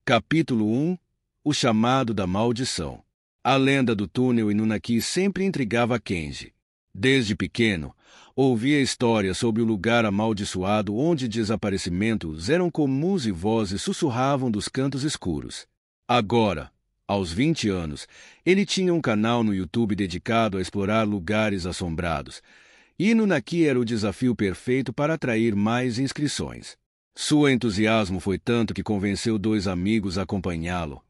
Capítulo 1. O chamado da maldição. A lenda do túnel Inunaki sempre intrigava Kenji. Desde pequeno, ouvia histórias sobre o lugar amaldiçoado onde desaparecimentos eram comuns e vozes sussurravam dos cantos escuros. Agora, aos 20 anos, ele tinha um canal no YouTube dedicado a explorar lugares assombrados. E Inunaki era o desafio perfeito para atrair mais inscrições. Seu entusiasmo foi tanto que convenceu 2 amigos a acompanhá-lo.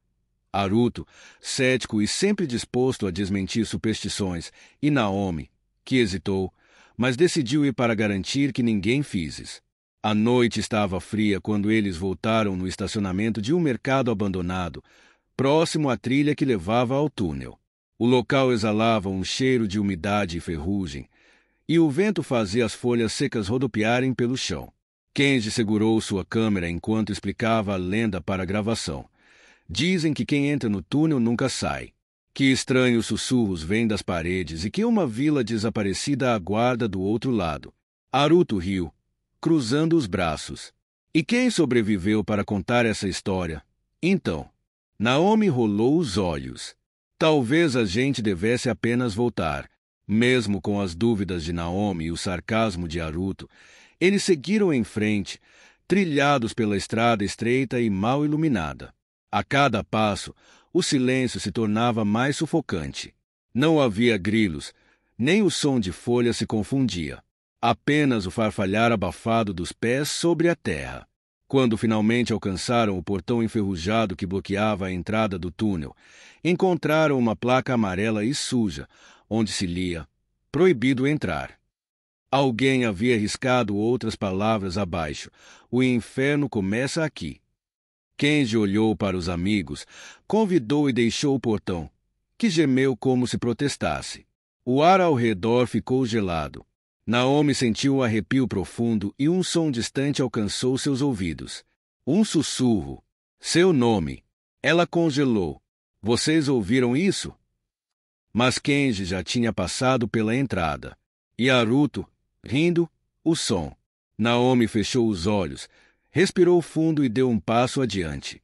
Haruto, cético e sempre disposto a desmentir superstições, e Naomi, que hesitou, mas decidiu ir para garantir que ninguém fizes. A noite estava fria quando eles voltaram no estacionamento de um mercado abandonado, próximo à trilha que levava ao túnel. O local exalava um cheiro de umidade e ferrugem, e o vento fazia as folhas secas rodopiarem pelo chão. Kenji segurou sua câmera enquanto explicava a lenda para a gravação. Dizem que quem entra no túnel nunca sai. Que estranhos sussurros vêm das paredes e que uma vila desaparecida aguarda do outro lado. Haruto riu, cruzando os braços. E quem sobreviveu para contar essa história? Então, Naomi rolou os olhos. Talvez a gente devesse apenas voltar. Mesmo com as dúvidas de Naomi e o sarcasmo de Haruto, eles seguiram em frente, trilhados pela estrada estreita e mal iluminada. A cada passo, o silêncio se tornava mais sufocante. Não havia grilos, nem o som de folhas se confundia. Apenas o farfalhar abafado dos pés sobre a terra. Quando finalmente alcançaram o portão enferrujado que bloqueava a entrada do túnel, encontraram uma placa amarela e suja, onde se lia: "Proibido entrar". Alguém havia riscado outras palavras abaixo: "O inferno começa aqui". Kenji olhou para os amigos, convidou e deixou o portão, que gemeu como se protestasse. O ar ao redor ficou gelado. Naomi sentiu um arrepio profundo e um som distante alcançou seus ouvidos. Um sussurro. Seu nome. Ela congelou. Vocês ouviram isso? Mas Kenji já tinha passado pela entrada. E Haruto, rindo, o som. Naomi fechou os olhos, respirou fundo e deu um passo adiante.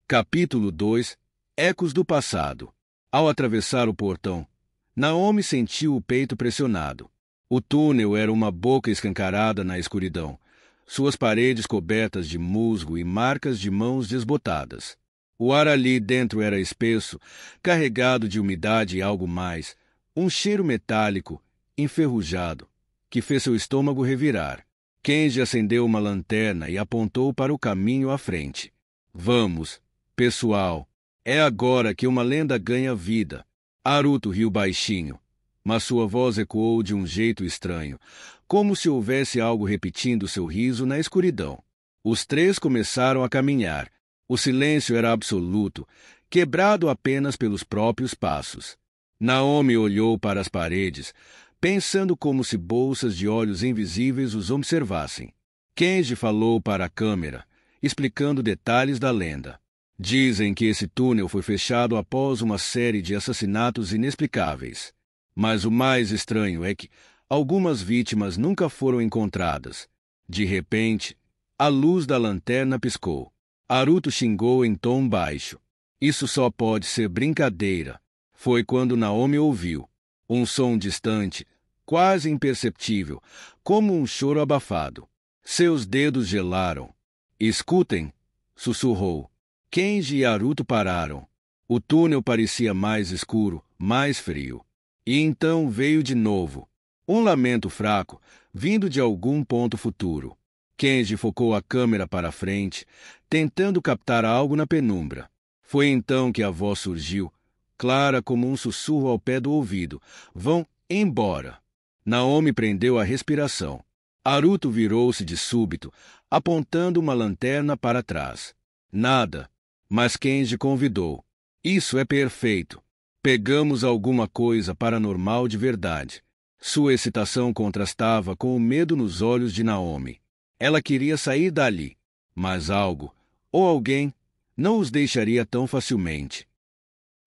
Capítulo 2. Ecos do passado. Ao atravessar o portão, Naomi sentiu o peito pressionado. O túnel era uma boca escancarada na escuridão, suas paredes cobertas de musgo e marcas de mãos desbotadas. O ar ali dentro era espesso, carregado de umidade e algo mais, um cheiro metálico, enferrujado, que fez seu estômago revirar. Kenji acendeu uma lanterna e apontou para o caminho à frente. Vamos, pessoal. É agora que uma lenda ganha vida. Haruto riu baixinho, mas sua voz ecoou de um jeito estranho, como se houvesse algo repetindo seu riso na escuridão. Os 3 começaram a caminhar. O silêncio era absoluto, quebrado apenas pelos próprios passos. Naomi olhou para as paredes, pensando como se bolsas de olhos invisíveis os observassem. Kenji falou para a câmera, explicando detalhes da lenda. Dizem que esse túnel foi fechado após uma série de assassinatos inexplicáveis. Mas o mais estranho é que algumas vítimas nunca foram encontradas. De repente, a luz da lanterna piscou. Haruto xingou em tom baixo. Isso só pode ser brincadeira. Foi quando Naomi ouviu. Um som distante, quase imperceptível, como um choro abafado. Seus dedos gelaram. Escutem, sussurrou. Kenji e Haruto pararam. O túnel parecia mais escuro, mais frio. E então veio de novo. Um lamento fraco, vindo de algum ponto futuro. Kenji focou a câmera para a frente, tentando captar algo na penumbra. Foi então que a voz surgiu, clara como um sussurro ao pé do ouvido. Vão embora. Naomi prendeu a respiração. Haruto virou-se de súbito, apontando uma lanterna para trás. Nada. Mas Kenji convidou. Isso é perfeito. Pegamos alguma coisa paranormal de verdade. Sua excitação contrastava com o medo nos olhos de Naomi. Ela queria sair dali, mas algo, ou alguém, não os deixaria tão facilmente.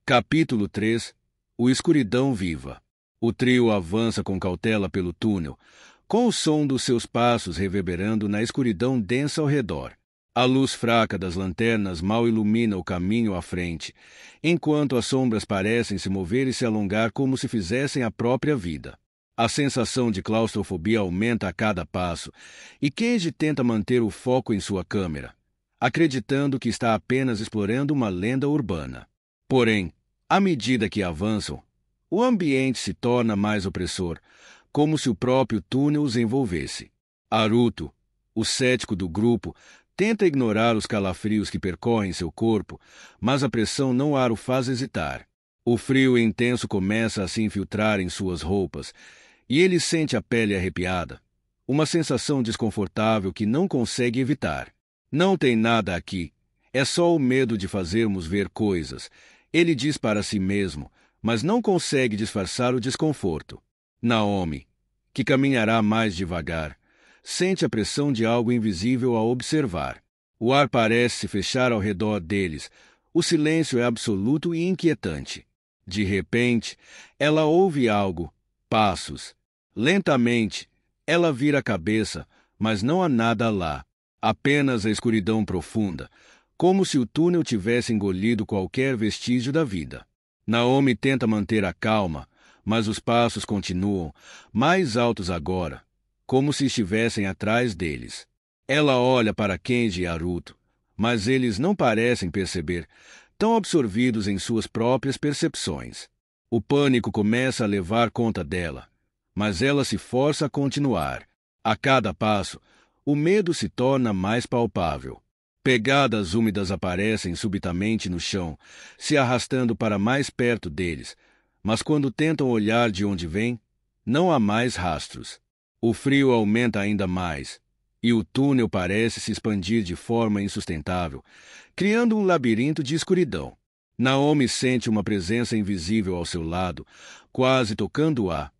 Capítulo 3. O Escuridão Viva. O trio avança com cautela pelo túnel, com o som dos seus passos reverberando na escuridão densa ao redor. A luz fraca das lanternas mal ilumina o caminho à frente, enquanto as sombras parecem se mover e se alongar como se fizessem a própria vida. A sensação de claustrofobia aumenta a cada passo, e Kenji tenta manter o foco em sua câmera, acreditando que está apenas explorando uma lenda urbana. Porém, à medida que avançam, o ambiente se torna mais opressor, como se o próprio túnel os envolvesse. Haruto, o cético do grupo, tenta ignorar os calafrios que percorrem seu corpo, mas a pressão não o faz hesitar. O frio intenso começa a se infiltrar em suas roupas, e ele sente a pele arrepiada, uma sensação desconfortável que não consegue evitar. Não tem nada aqui, é só o medo de fazermos ver coisas, ele diz para si mesmo, mas não consegue disfarçar o desconforto. Naomi, que caminhará mais devagar, sente a pressão de algo invisível a observar. O ar parece se fechar ao redor deles. O silêncio é absoluto e inquietante. De repente, ela ouve algo, passos. Lentamente, ela vira a cabeça, mas não há nada lá. Apenas a escuridão profunda, como se o túnel tivesse engolido qualquer vestígio da vida. Naomi tenta manter a calma, mas os passos continuam, mais altos agora, como se estivessem atrás deles. Ela olha para Kenji e Haruto, mas eles não parecem perceber, tão absorvidos em suas próprias percepções. O pânico começa a levar conta dela, mas ela se força a continuar. A cada passo, o medo se torna mais palpável. Pegadas úmidas aparecem subitamente no chão, se arrastando para mais perto deles, mas quando tentam olhar de onde vêm, não há mais rastros. O frio aumenta ainda mais, e o túnel parece se expandir de forma insustentável, criando um labirinto de escuridão. Naomi sente uma presença invisível ao seu lado, quase tocando-a,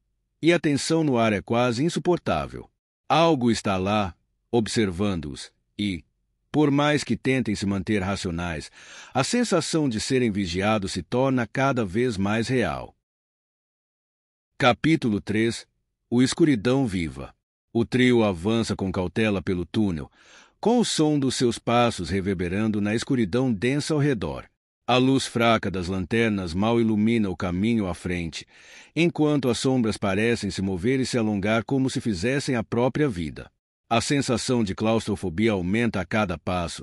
e a tensão no ar é quase insuportável. Algo está lá, observando-os, e, por mais que tentem se manter racionais, a sensação de serem vigiados se torna cada vez mais real. Capítulo 3 – O Escuridão Viva. O trio avança com cautela pelo túnel, com o som dos seus passos reverberando na escuridão densa ao redor. A luz fraca das lanternas mal ilumina o caminho à frente, enquanto as sombras parecem se mover e se alongar como se fizessem a própria vida. A sensação de claustrofobia aumenta a cada passo,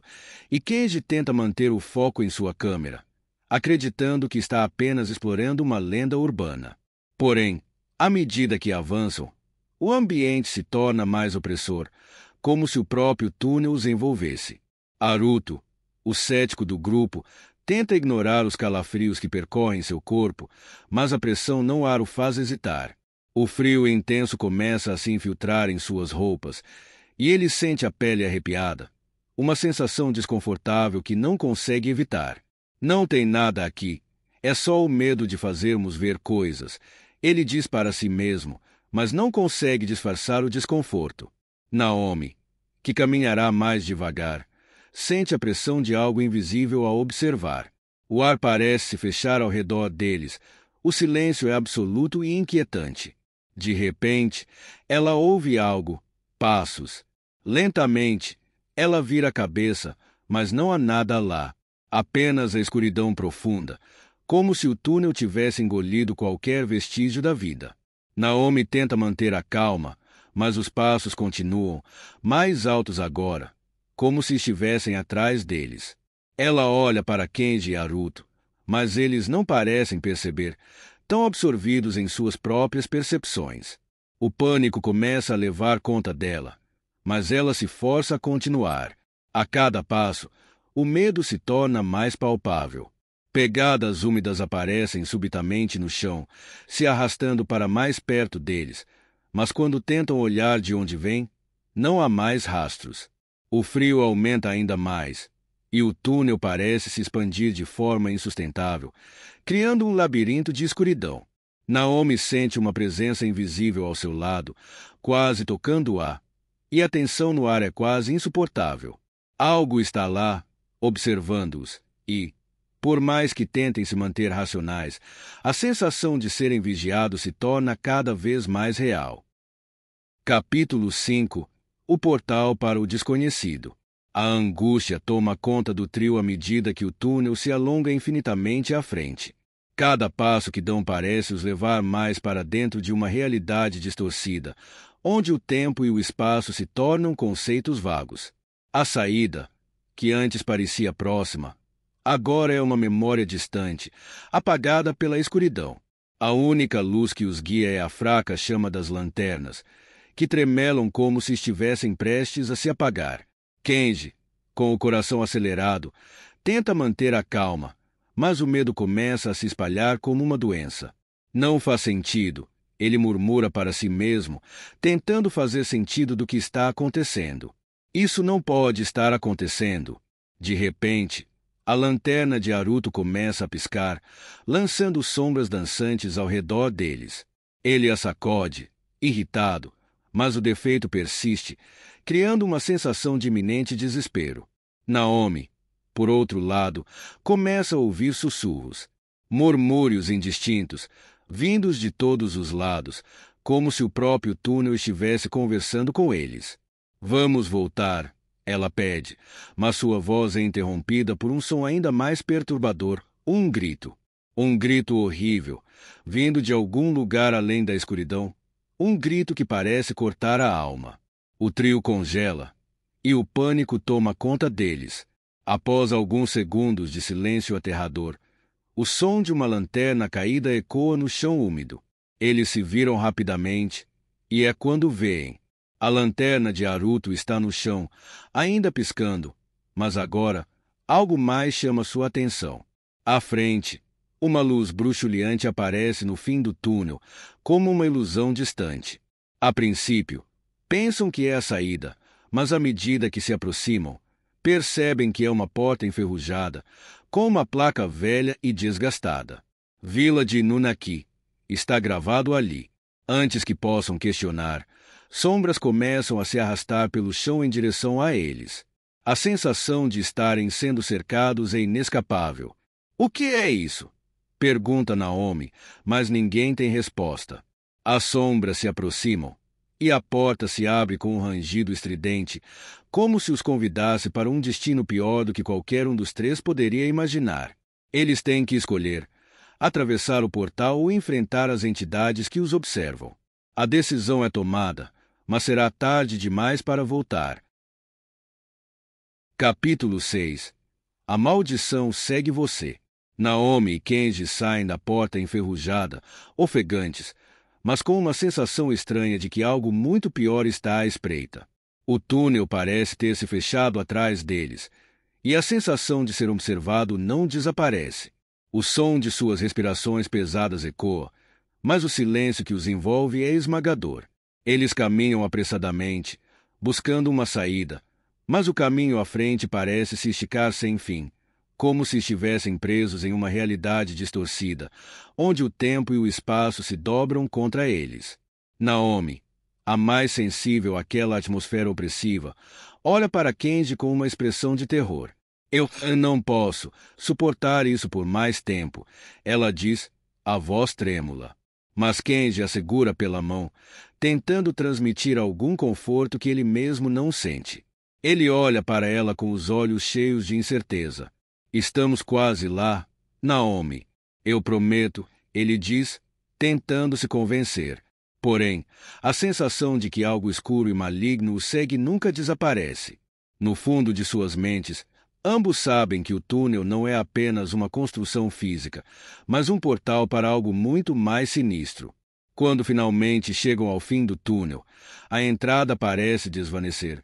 e Kenji tenta manter o foco em sua câmera, acreditando que está apenas explorando uma lenda urbana. Porém, à medida que avançam, o ambiente se torna mais opressor, como se o próprio túnel os envolvesse. Haruto, o cético do grupo, tenta ignorar os calafrios que percorrem seu corpo, mas a pressão não o faz hesitar. O frio intenso começa a se infiltrar em suas roupas, e ele sente a pele arrepiada, uma sensação desconfortável que não consegue evitar. Não tem nada aqui, é só o medo de fazermos ver coisas, ele diz para si mesmo, mas não consegue disfarçar o desconforto. Naomi, que caminhará mais devagar, sente a pressão de algo invisível a observar. O ar parece se fechar ao redor deles. O silêncio é absoluto e inquietante. De repente, ela ouve algo, passos. Lentamente, ela vira a cabeça, mas não há nada lá. Apenas a escuridão profunda, como se o túnel tivesse engolido qualquer vestígio da vida. Naomi tenta manter a calma, mas os passos continuam, mais altos agora, como se estivessem atrás deles. Ela olha para Kenji e Haruto, mas eles não parecem perceber, tão absorvidos em suas próprias percepções. O pânico começa a levar conta dela, mas ela se força a continuar. A cada passo, o medo se torna mais palpável. Pegadas úmidas aparecem subitamente no chão, se arrastando para mais perto deles, mas quando tentam olhar de onde vêm, não há mais rastros. O frio aumenta ainda mais, e o túnel parece se expandir de forma insustentável, criando um labirinto de escuridão. Naomi sente uma presença invisível ao seu lado, quase tocando-a, e a tensão no ar é quase insuportável. Algo está lá, observando-os, e, por mais que tentem se manter racionais, a sensação de serem vigiados se torna cada vez mais real. Capítulo 5 – O Portal para o Desconhecido. A angústia toma conta do trio à medida que o túnel se alonga infinitamente à frente. Cada passo que dão parece os levar mais para dentro de uma realidade distorcida, onde o tempo e o espaço se tornam conceitos vagos. A saída, que antes parecia próxima, agora é uma memória distante, apagada pela escuridão. A única luz que os guia é a fraca chama das lanternas, que tremelam como se estivessem prestes a se apagar. Kenji, com o coração acelerado, tenta manter a calma, mas o medo começa a se espalhar como uma doença. Não faz sentido, ele murmura para si mesmo, tentando fazer sentido do que está acontecendo. Isso não pode estar acontecendo. De repente, a lanterna de Haruto começa a piscar, lançando sombras dançantes ao redor deles. Ele a sacode, irritado, mas o defeito persiste, criando uma sensação de iminente desespero. Naomi, por outro lado, começa a ouvir sussurros, murmúrios indistintos, vindos de todos os lados, como se o próprio túnel estivesse conversando com eles. Vamos voltar, ela pede, mas sua voz é interrompida por um som ainda mais perturbador, um grito. Um grito horrível, vindo de algum lugar além da escuridão, um grito que parece cortar a alma. O trio congela, e o pânico toma conta deles. Após alguns segundos de silêncio aterrador, o som de uma lanterna caída ecoa no chão úmido. Eles se viram rapidamente, e é quando veem. A lanterna de Haruto está no chão, ainda piscando, mas agora algo mais chama sua atenção. À frente, uma luz bruxuleante aparece no fim do túnel, como uma ilusão distante. A princípio, pensam que é a saída, mas à medida que se aproximam, percebem que é uma porta enferrujada, com uma placa velha e desgastada. Vila de Nunaki. Está gravado ali. Antes que possam questionar, sombras começam a se arrastar pelo chão em direção a eles. A sensação de estarem sendo cercados é inescapável. O que é isso? Pergunta Naomi, mas ninguém tem resposta. As sombras se aproximam, e a porta se abre com um rangido estridente, como se os convidasse para um destino pior do que qualquer um dos três poderia imaginar. Eles têm que escolher: atravessar o portal ou enfrentar as entidades que os observam. A decisão é tomada, mas será tarde demais para voltar. Capítulo 6. A maldição segue você. Naomi e Kenji saem da porta enferrujada, ofegantes, mas com uma sensação estranha de que algo muito pior está à espreita. O túnel parece ter se fechado atrás deles, e a sensação de ser observado não desaparece. O som de suas respirações pesadas ecoa, mas o silêncio que os envolve é esmagador. Eles caminham apressadamente, buscando uma saída, mas o caminho à frente parece se esticar sem fim, como se estivessem presos em uma realidade distorcida, onde o tempo e o espaço se dobram contra eles. Naomi, a mais sensível àquela atmosfera opressiva, olha para Kenji com uma expressão de terror. Eu não posso suportar isso por mais tempo, ela diz, a voz trêmula. Mas Kenji a segura pela mão, tentando transmitir algum conforto que ele mesmo não sente. Ele olha para ela com os olhos cheios de incerteza. Estamos quase lá, Naomi. Eu prometo, ele diz, tentando se convencer. Porém, a sensação de que algo escuro e maligno o segue nunca desaparece. No fundo de suas mentes, ambos sabem que o túnel não é apenas uma construção física, mas um portal para algo muito mais sinistro. Quando finalmente chegam ao fim do túnel, a entrada parece desvanecer.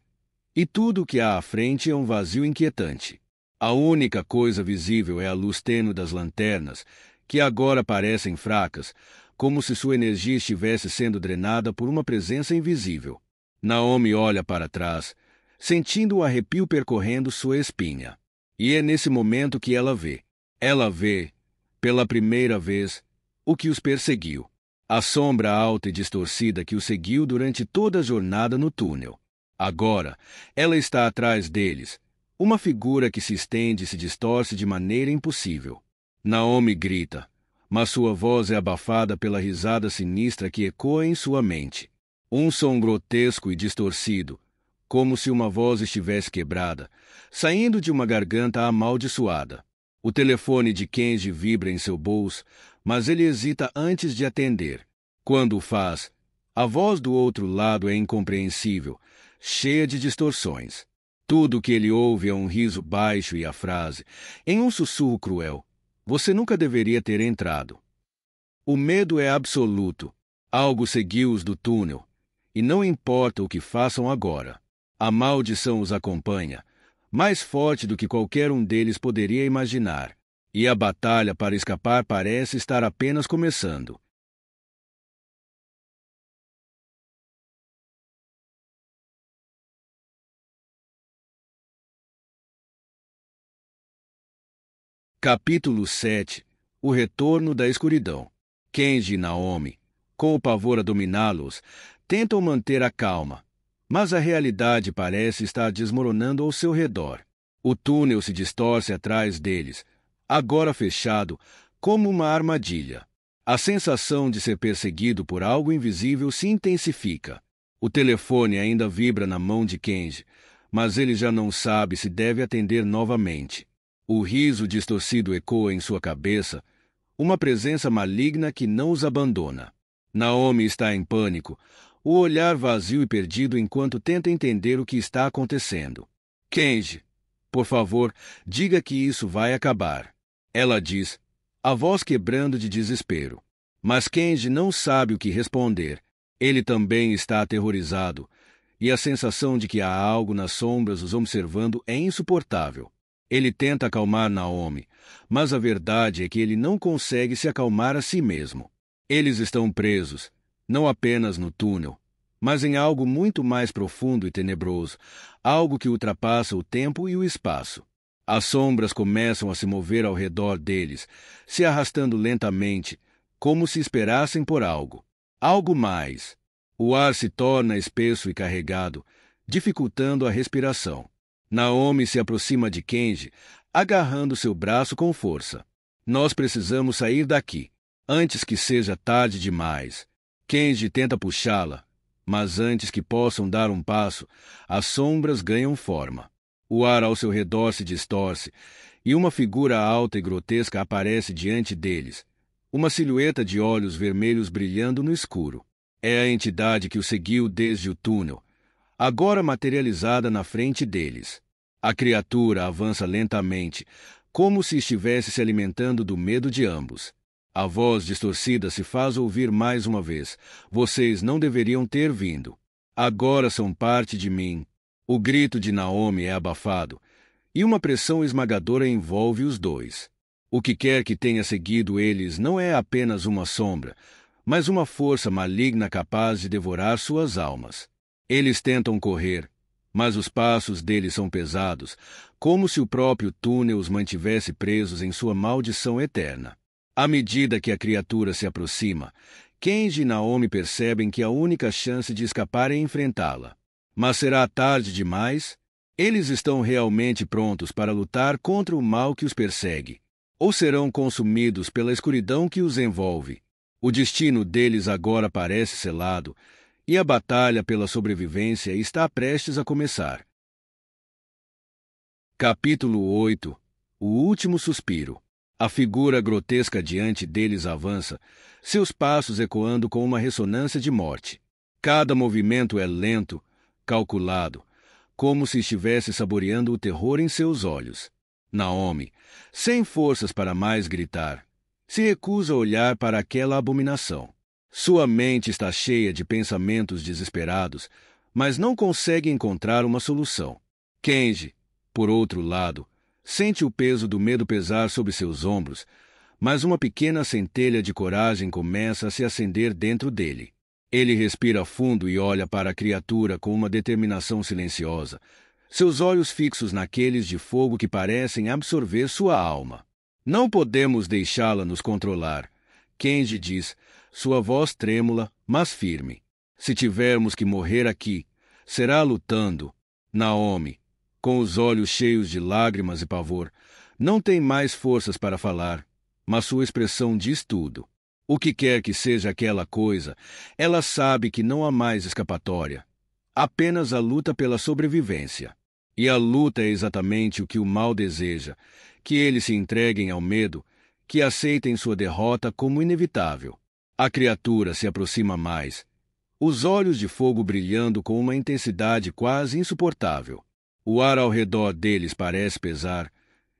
E tudo o que há à frente é um vazio inquietante. A única coisa visível é a luz tênue das lanternas, que agora parecem fracas, como se sua energia estivesse sendo drenada por uma presença invisível. Naomi olha para trás, sentindo um arrepio percorrendo sua espinha. E é nesse momento que ela vê. Ela vê, pela primeira vez, o que os perseguiu. A sombra alta e distorcida que os seguiu durante toda a jornada no túnel. Agora, ela está atrás deles, uma figura que se estende e se distorce de maneira impossível. Naomi grita, mas sua voz é abafada pela risada sinistra que ecoa em sua mente. Um som grotesco e distorcido, como se uma voz estivesse quebrada, saindo de uma garganta amaldiçoada. O telefone de Kenji vibra em seu bolso, mas ele hesita antes de atender. Quando o faz, a voz do outro lado é incompreensível, cheia de distorções. Tudo o que ele ouve é um riso baixo e a frase, em um sussurro cruel: "Você nunca deveria ter entrado." O medo é absoluto. Algo seguiu-os do túnel, e não importa o que façam agora. A maldição os acompanha, mais forte do que qualquer um deles poderia imaginar, e a batalha para escapar parece estar apenas começando. Capítulo 7. O retorno da escuridão. Kenji e Naomi, com o pavor a dominá-los, tentam manter a calma, mas a realidade parece estar desmoronando ao seu redor. O túnel se distorce atrás deles, agora fechado, como uma armadilha. A sensação de ser perseguido por algo invisível se intensifica. O telefone ainda vibra na mão de Kenji, mas ele já não sabe se deve atender novamente. O riso distorcido ecoa em sua cabeça, uma presença maligna que não os abandona. Naomi está em pânico, o olhar vazio e perdido enquanto tenta entender o que está acontecendo. "Kenji, por favor, diga que isso vai acabar." Ela diz, a voz quebrando de desespero. Mas Kenji não sabe o que responder. Ele também está aterrorizado, e a sensação de que há algo nas sombras os observando é insuportável. Ele tenta acalmar Naomi, mas a verdade é que ele não consegue se acalmar a si mesmo. Eles estão presos, não apenas no túnel, mas em algo muito mais profundo e tenebroso, algo que ultrapassa o tempo e o espaço. As sombras começam a se mover ao redor deles, se arrastando lentamente, como se esperassem por algo. Algo mais. O ar se torna espesso e carregado, dificultando a respiração. Naomi se aproxima de Kenji, agarrando seu braço com força. "Nós precisamos sair daqui, antes que seja tarde demais." Kenji tenta puxá-la, mas antes que possam dar um passo, as sombras ganham forma. O ar ao seu redor se distorce, e uma figura alta e grotesca aparece diante deles, uma silhueta de olhos vermelhos brilhando no escuro. É a entidade que o seguiu desde o túnel, agora materializada na frente deles. A criatura avança lentamente, como se estivesse se alimentando do medo de ambos. A voz distorcida se faz ouvir mais uma vez: "Vocês não deveriam ter vindo. Agora são parte de mim." O grito de Naomi é abafado, e uma pressão esmagadora envolve os dois. O que quer que tenha seguido eles não é apenas uma sombra, mas uma força maligna capaz de devorar suas almas. Eles tentam correr, mas os passos deles são pesados, como se o próprio túnel os mantivesse presos em sua maldição eterna. À medida que a criatura se aproxima, Kenji e Naomi percebem que a única chance de escapar é enfrentá-la. Mas será tarde demais? Eles estão realmente prontos para lutar contra o mal que os persegue? Ou serão consumidos pela escuridão que os envolve? O destino deles agora parece selado, e a batalha pela sobrevivência está prestes a começar. Capítulo 8. O último suspiro. A figura grotesca diante deles avança, seus passos ecoando com uma ressonância de morte. Cada movimento é lento, calculado, como se estivesse saboreando o terror em seus olhos. Naomi, sem forças para mais gritar, se recusa a olhar para aquela abominação. Sua mente está cheia de pensamentos desesperados, mas não consegue encontrar uma solução. Kenji, por outro lado, sente o peso do medo pesar sobre seus ombros, mas uma pequena centelha de coragem começa a se acender dentro dele. Ele respira fundo e olha para a criatura com uma determinação silenciosa, seus olhos fixos naqueles de fogo que parecem absorver sua alma. "Não podemos deixá-la nos controlar," Kenji diz, sua voz trêmula, mas firme. "Se tivermos que morrer aqui, será lutando." Naomi, com os olhos cheios de lágrimas e pavor, não tem mais forças para falar, mas sua expressão diz tudo. O que quer que seja aquela coisa, ela sabe que não há mais escapatória. apenas a luta pela sobrevivência. E a luta é exatamente o que o mal deseja, que eles se entreguem ao medo, que aceitem sua derrota como inevitável. A criatura se aproxima mais, os olhos de fogo brilhando com uma intensidade quase insuportável. O ar ao redor deles parece pesar,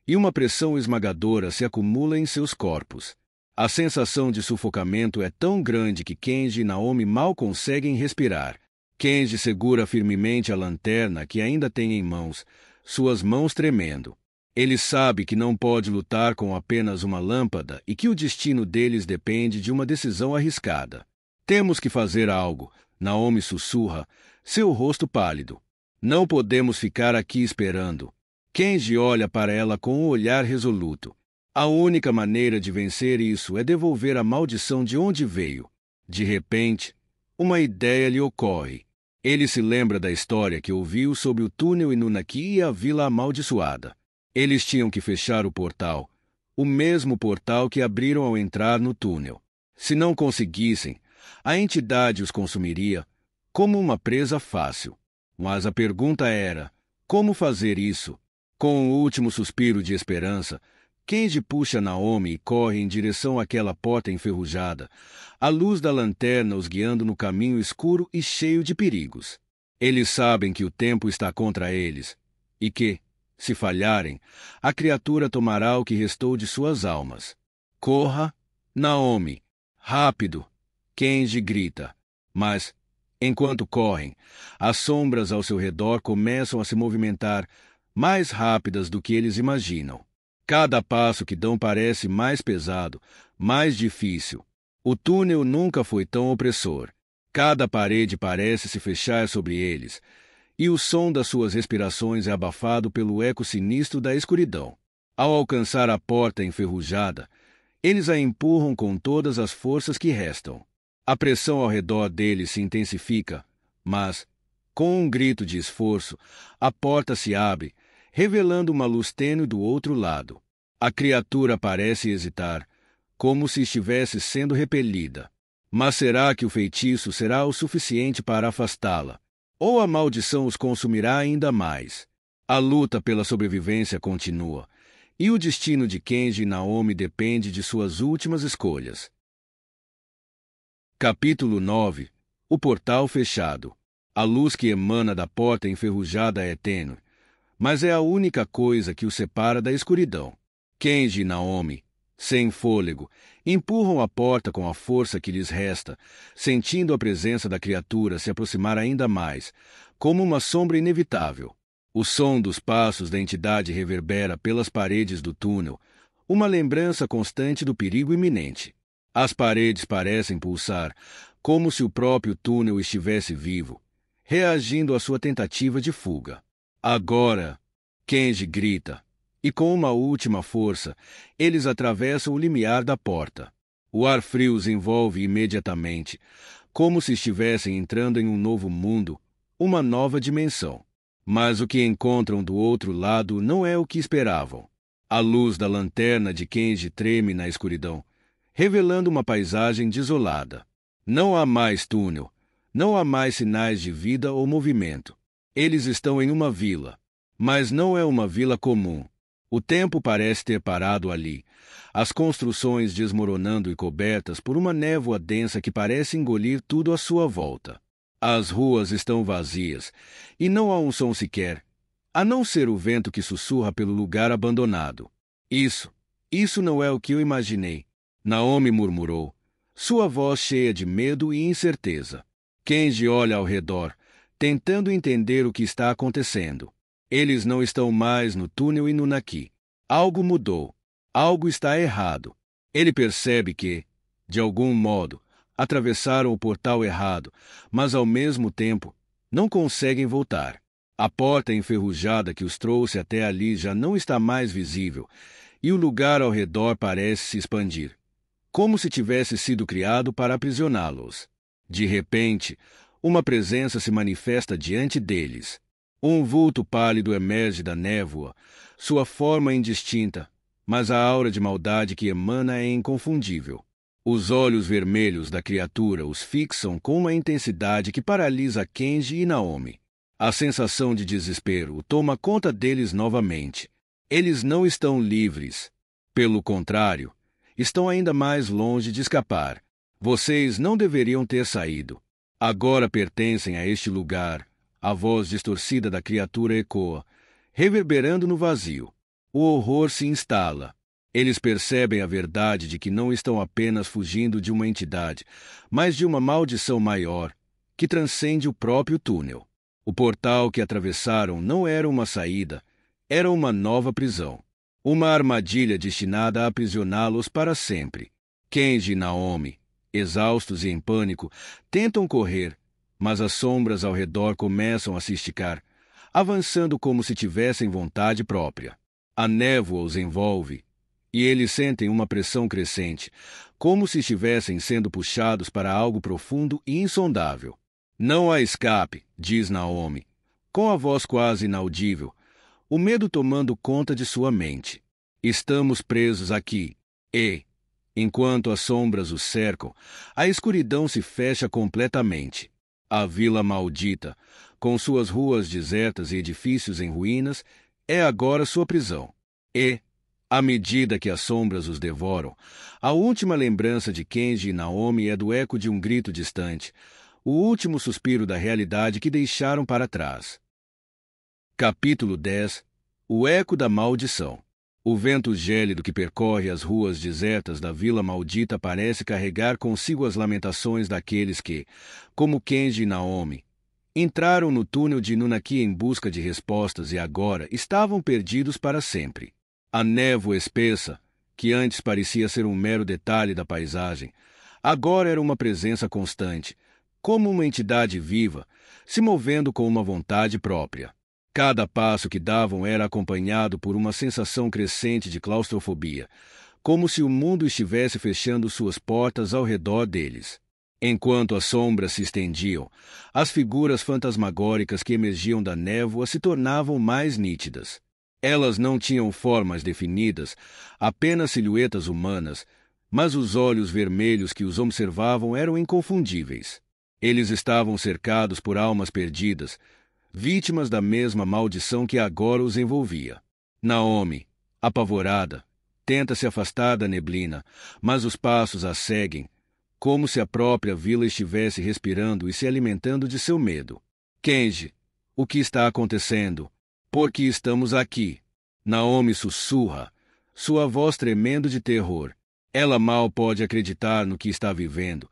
e uma pressão esmagadora se acumula em seus corpos. A sensação de sufocamento é tão grande que Kenji e Naomi mal conseguem respirar. Kenji segura firmemente a lanterna que ainda tem em mãos, suas mãos tremendo. Ele sabe que não pode lutar com apenas uma lâmpada e que o destino deles depende de uma decisão arriscada. Temos que fazer algo, Naomi sussurra, seu rosto pálido. Não podemos ficar aqui esperando. Kenji olha para ela com um olhar resoluto. A única maneira de vencer isso é devolver a maldição de onde veio. De repente, uma ideia lhe ocorre. Ele se lembra da história que ouviu sobre o túnel Inunaki e a vila amaldiçoada. Eles tinham que fechar o portal, o mesmo portal que abriram ao entrar no túnel. Se não conseguissem, a entidade os consumiria como uma presa fácil. Mas a pergunta era, como fazer isso? Com um último suspiro de esperança, Kenji puxa Naomi e corre em direção àquela porta enferrujada, a luz da lanterna os guiando no caminho escuro e cheio de perigos. Eles sabem que o tempo está contra eles, e que, se falharem, a criatura tomará o que restou de suas almas. Corra, Naomi! Rápido! Kenji grita. Mas, enquanto correm, as sombras ao seu redor começam a se movimentar, mais rápidas do que eles imaginam. Cada passo que dão parece mais pesado, mais difícil. O túnel nunca foi tão opressor. Cada parede parece se fechar sobre eles, e o som das suas respirações é abafado pelo eco sinistro da escuridão. Ao alcançar a porta enferrujada, eles a empurram com todas as forças que restam. A pressão ao redor deles se intensifica, mas, com um grito de esforço, a porta se abre, revelando uma luz tênue do outro lado. A criatura parece hesitar, como se estivesse sendo repelida. Mas será que o feitiço será o suficiente para afastá-la? Ou a maldição os consumirá ainda mais? A luta pela sobrevivência continua, e o destino de Kenji e Naomi depende de suas últimas escolhas. Capítulo 9. O portal fechado. A luz que emana da porta enferrujada é tênue, mas é a única coisa que os separa da escuridão. Kenji e Naomi, sem fôlego, empurram a porta com a força que lhes resta, sentindo a presença da criatura se aproximar ainda mais, como uma sombra inevitável. O som dos passos da entidade reverbera pelas paredes do túnel, uma lembrança constante do perigo iminente. As paredes parecem pulsar, como se o próprio túnel estivesse vivo, reagindo à sua tentativa de fuga. Agora, Kenji grita, e com uma última força, eles atravessam o limiar da porta. O ar frio os envolve imediatamente, como se estivessem entrando em um novo mundo, uma nova dimensão. Mas o que encontram do outro lado não é o que esperavam. A luz da lanterna de Kenji treme na escuridão, revelando uma paisagem desolada. Não há mais túnel, não há mais sinais de vida ou movimento. Eles estão em uma vila, mas não é uma vila comum. O tempo parece ter parado ali, as construções desmoronando e cobertas por uma névoa densa que parece engolir tudo à sua volta. As ruas estão vazias, e não há um som sequer, a não ser o vento que sussurra pelo lugar abandonado. Isso não é o que eu imaginei, Naomi murmurou, sua voz cheia de medo e incerteza. Kenji olha ao redor, tentando entender o que está acontecendo. Eles não estão mais no túnel Inunaki. Algo mudou. Algo está errado. Ele percebe que, de algum modo, atravessaram o portal errado, mas ao mesmo tempo, não conseguem voltar. A porta enferrujada que os trouxe até ali já não está mais visível, e o lugar ao redor parece se expandir, como se tivesse sido criado para aprisioná-los. De repente, uma presença se manifesta diante deles. Um vulto pálido emerge da névoa, sua forma indistinta, mas a aura de maldade que emana é inconfundível. Os olhos vermelhos da criatura os fixam com uma intensidade que paralisa Kenji e Naomi. A sensação de desespero toma conta deles novamente. Eles não estão livres. Pelo contrário, estão ainda mais longe de escapar. Vocês não deveriam ter saído. Agora pertencem a este lugar. A voz distorcida da criatura ecoa, reverberando no vazio. O horror se instala. Eles percebem a verdade de que não estão apenas fugindo de uma entidade, mas de uma maldição maior, que transcende o próprio túnel. O portal que atravessaram não era uma saída, era uma nova prisão. Uma armadilha destinada a aprisioná-los para sempre. Kenji e Naomi, exaustos e em pânico, tentam correr, mas as sombras ao redor começam a se esticar, avançando como se tivessem vontade própria. A névoa os envolve, e eles sentem uma pressão crescente, como se estivessem sendo puxados para algo profundo e insondável. Não há escape, diz Naomi, com a voz quase inaudível, o medo tomando conta de sua mente. Estamos presos aqui, e, enquanto as sombras os cercam, a escuridão se fecha completamente. A vila maldita, com suas ruas desertas e edifícios em ruínas, é agora sua prisão. E, à medida que as sombras os devoram, a última lembrança de Kenji e Naomi é do eco de um grito distante, o último suspiro da realidade que deixaram para trás. Capítulo 10. O eco da maldição. O vento gélido que percorre as ruas desertas da Vila Maldita parece carregar consigo as lamentações daqueles que, como Kenji e Naomi, entraram no túnel de Nunaki em busca de respostas e agora estavam perdidos para sempre. A névoa espessa, que antes parecia ser um mero detalhe da paisagem, agora era uma presença constante, como uma entidade viva, se movendo com uma vontade própria. Cada passo que davam era acompanhado por uma sensação crescente de claustrofobia, como se o mundo estivesse fechando suas portas ao redor deles. Enquanto as sombras se estendiam, as figuras fantasmagóricas que emergiam da névoa se tornavam mais nítidas. Elas não tinham formas definidas, apenas silhuetas humanas, mas os olhos vermelhos que os observavam eram inconfundíveis. Eles estavam cercados por almas perdidas, vítimas da mesma maldição que agora os envolvia. Naomi, apavorada, tenta se afastar da neblina, mas os passos a seguem, como se a própria vila estivesse respirando e se alimentando de seu medo. Kenji, o que está acontecendo? Por que estamos aqui? Naomi sussurra, sua voz tremendo de terror. Ela mal pode acreditar no que está vivendo,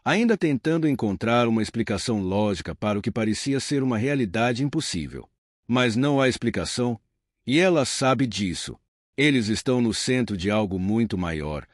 ainda tentando encontrar uma explicação lógica para o que parecia ser uma realidade impossível. Mas não há explicação, e ela sabe disso. Eles estão no centro de algo muito maior,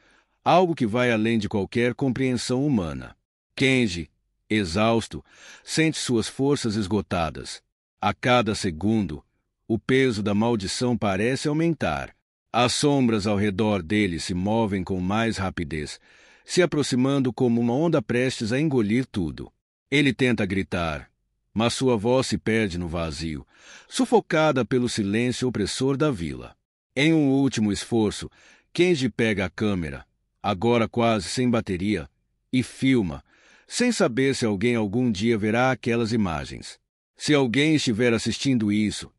algo que vai além de qualquer compreensão humana. Kenji, exausto, sente suas forças esgotadas. A cada segundo, o peso da maldição parece aumentar. As sombras ao redor dele se movem com mais rapidez, se aproximando como uma onda prestes a engolir tudo. Ele tenta gritar, mas sua voz se perde no vazio, sufocada pelo silêncio opressor da vila. Em um último esforço, Kenji pega a câmera, agora quase sem bateria, e filma, sem saber se alguém algum dia verá aquelas imagens. Se alguém estiver assistindo isso,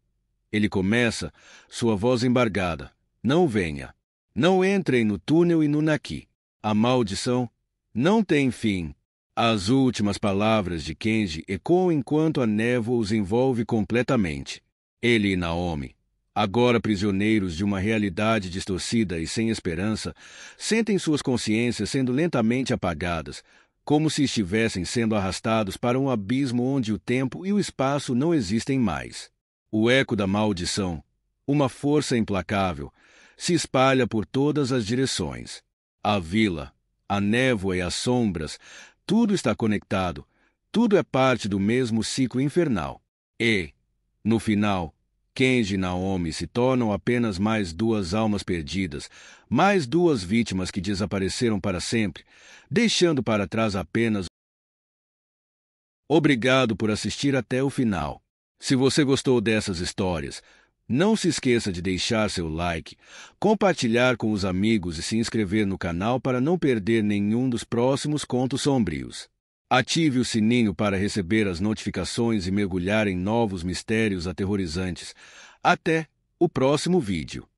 ele começa, sua voz embargada. Não venha. Não entrem no túnel e no Naki. A maldição não tem fim. As últimas palavras de Kenji ecoam enquanto a névoa os envolve completamente. Ele e Naomi, agora prisioneiros de uma realidade distorcida e sem esperança, sentem suas consciências sendo lentamente apagadas, como se estivessem sendo arrastados para um abismo onde o tempo e o espaço não existem mais. O eco da maldição, uma força implacável, se espalha por todas as direções. A vila, a névoa e as sombras, tudo está conectado, tudo é parte do mesmo ciclo infernal. E, no final, Kenji e Naomi se tornam apenas mais duas almas perdidas, mais duas vítimas que desapareceram para sempre, deixando para trás apenas. Obrigado por assistir até o final. Se você gostou dessas histórias, Não se esqueça de deixar seu like, compartilhar com os amigos e se inscrever no canal para não perder nenhum dos próximos contos sombrios. Ative o sininho para receber as notificações e mergulhar em novos mistérios aterrorizantes. Até o próximo vídeo.